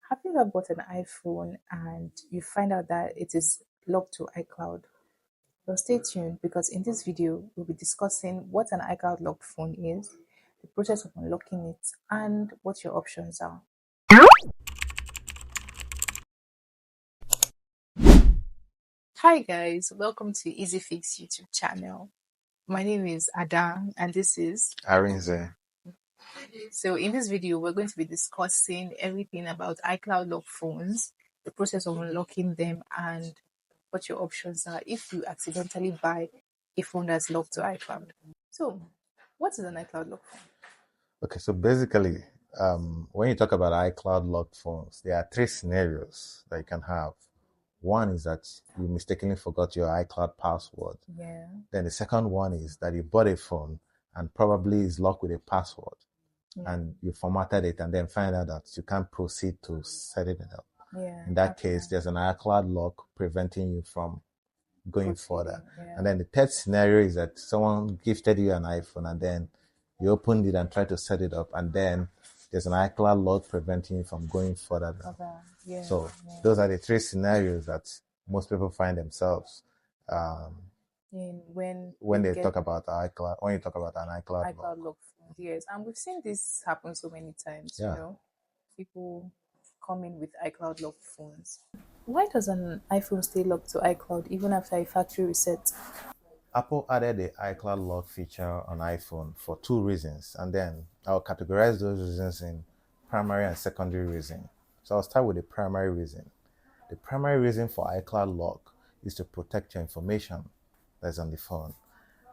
Have you ever bought an iPhone and you find out that it is locked to iCloud? So stay tuned because in this video, we'll be discussing what an iCloud locked phone is, the process of unlocking it, and what your options are. Hi guys, welcome to Easy Fix YouTube channel. My name is Ada and this is Arinze. So in this video, we're going to be discussing everything about iCloud lock phones, the process of unlocking them, and what your options are if you accidentally buy a phone that's locked to iCloud. So, what is an iCloud lock phone? Okay, so basically, when you talk about iCloud locked phones, there are three scenarios that you can have. One is that you mistakenly forgot your iCloud password. Yeah. Then the second one is that you bought a phone and probably is locked with a password, and you formatted it and then find out that you can't proceed to setting it up. Yeah. In that case, there's an iCloud lock preventing you from going further. Yeah. And then the third scenario is that someone gifted you an iPhone and then you opened it and tried to set it up, and then there's an iCloud lock preventing you from going further. Yeah. So those are the three scenarios that most people find themselves when they talk about iCloud. When you talk about an iCloud lock. lock phone, yes, and we've seen this happen so many times. Yeah. You know, people come in with iCloud locked phones. Why does an iPhone stay locked to iCloud even after a factory reset? Apple added the iCloud lock feature on iPhone for two reasons, and then I'll categorize those reasons in primary and secondary reason. So I'll start with the primary reason. The primary reason for iCloud lock is to protect your information that's on the phone.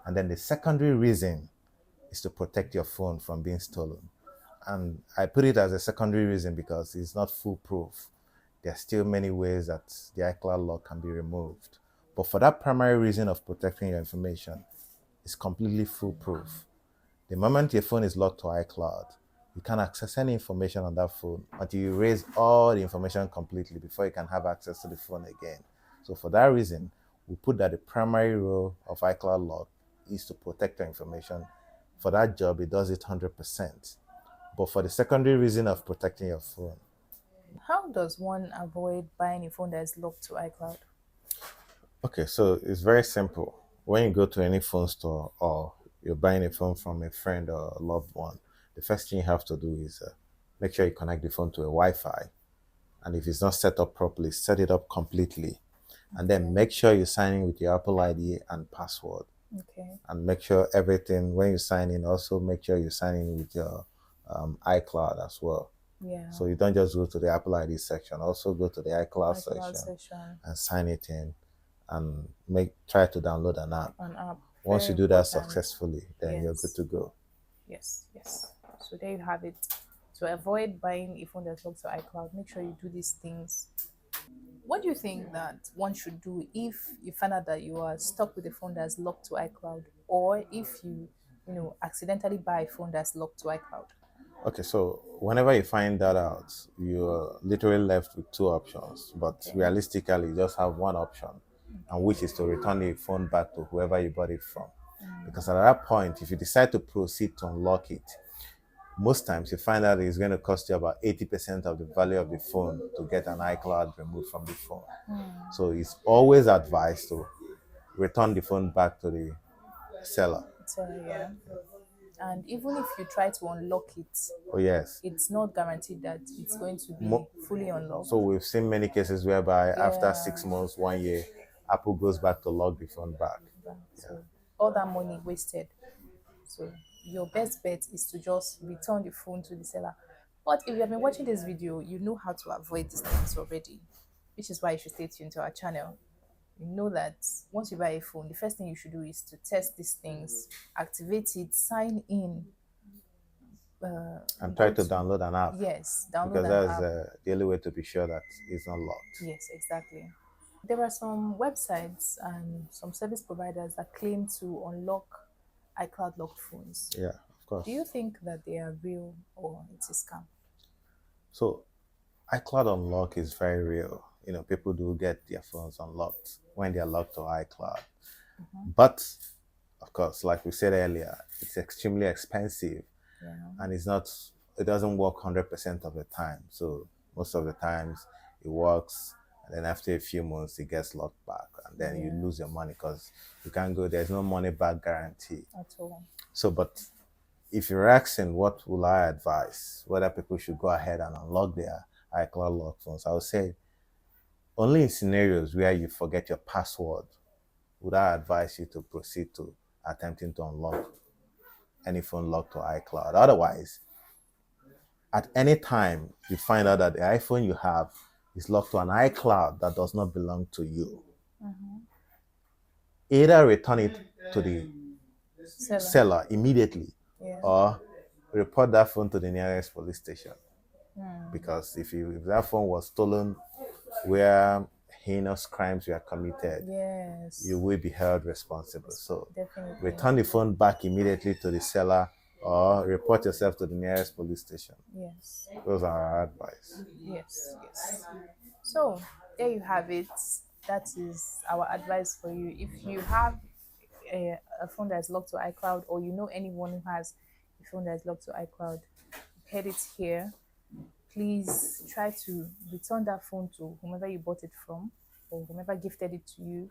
And then the secondary reason is to protect your phone from being stolen. And I put it as a secondary reason because it's not foolproof. There are still many ways that the iCloud lock can be removed. But for that primary reason of protecting your information, it's completely foolproof. The moment your phone is locked to iCloud, you can't access any information on that phone until you erase all the information completely before you can have access to the phone again. So for that reason, we put that the primary role of iCloud lock is to protect your information. For that job, it does it 100%. But for the secondary reason of protecting your phone, How does one avoid buying a phone that is locked to iCloud? okay, so it's very simple. When you go to any phone store or you're buying a phone from a friend or a loved one, the first thing you have to do is make sure you connect the phone to a Wi-Fi. And if it's not set up properly, set it up completely. And then make sure you sign in with your Apple ID and password. Okay. And make sure everything, when you sign in, also make sure you sign in with your iCloud as well. Yeah. So you don't just go to the Apple ID section, also go to the iCloud section and sign it in and try to download an app. Once you do that successfully, then you're good to go. Yes. So there you have it. To avoid buying a phone that's locked to iCloud, make sure you do these things. What do you think that one should do if you find out that you are stuck with a phone that's locked to iCloud, or if you accidentally buy a phone that's locked to iCloud? Okay, so whenever you find that out, you're literally left with two options. But realistically, you just have one option, and which is to return the phone back to whoever you bought it from. Because at that point, if you decide to proceed to unlock it, most times you find out it's going to cost you about 80% of the value of the phone to get an iCloud removed from the phone. So it's always advised to return the phone back to the seller. Yeah. And even if you try to unlock it, oh yes, it's not guaranteed that it's going to be fully unlocked. So we've seen many cases whereby after 6 months, 1 year, Apple goes back to lock the phone back. So all that money wasted. So your best bet is to just return the phone to the seller. But if you have been watching this video, you know how to avoid these things already, which is why you should stay tuned to our channel. You know that once you buy a phone, the first thing you should do is to test these things, activate it, sign in, and try to download an app. Yes, download because that's the only way to be sure that it's not locked. Yes, exactly. There are some websites and some service providers that claim to unlock iCloud locked phones. Yeah, of course. Do you think that they are real or it's a scam? So iCloud Unlock is very real. People do get their phones unlocked when they're locked to iCloud. But of course, like we said earlier, it's extremely expensive, and it doesn't work 100% of the time. So Most of the times it works, and then after a few months it gets locked back, and then you Yeah, lose your money because you can't go. There's no money back guarantee. at all. So, but if you're asking what will I advise, whether people should go ahead and unlock their iCloud lock phones, I would say only in scenarios where you forget your password would I advise you to proceed to attempting to unlock any phone locked to iCloud. Otherwise, at any time you find out that the iPhone you have is locked to an iCloud that does not belong to you, either return it to the Seller. seller immediately Yeah. or report that phone to the nearest police station. Because if that phone was stolen where heinous crimes were committed, you Yes. will be held responsible. So Definitely. return the phone back immediately to the seller or report yourself to the nearest police station. Yes. Those are our advice. Yes. Yes. So there you have it. That is our advice for you. If you have a phone that is locked to iCloud, or you know anyone who has a phone that is locked to iCloud, head it here. Please try to return that phone to whomever you bought it from, or whomever gifted it to you,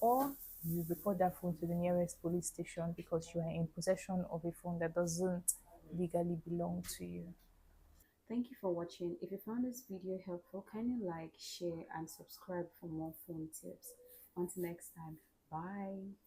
or you report that phone to the nearest police station because you are in possession of a phone that doesn't legally belong to you. Thank you for watching. If you found this video helpful, kindly like, share, and subscribe for more phone tips. Until next time, bye.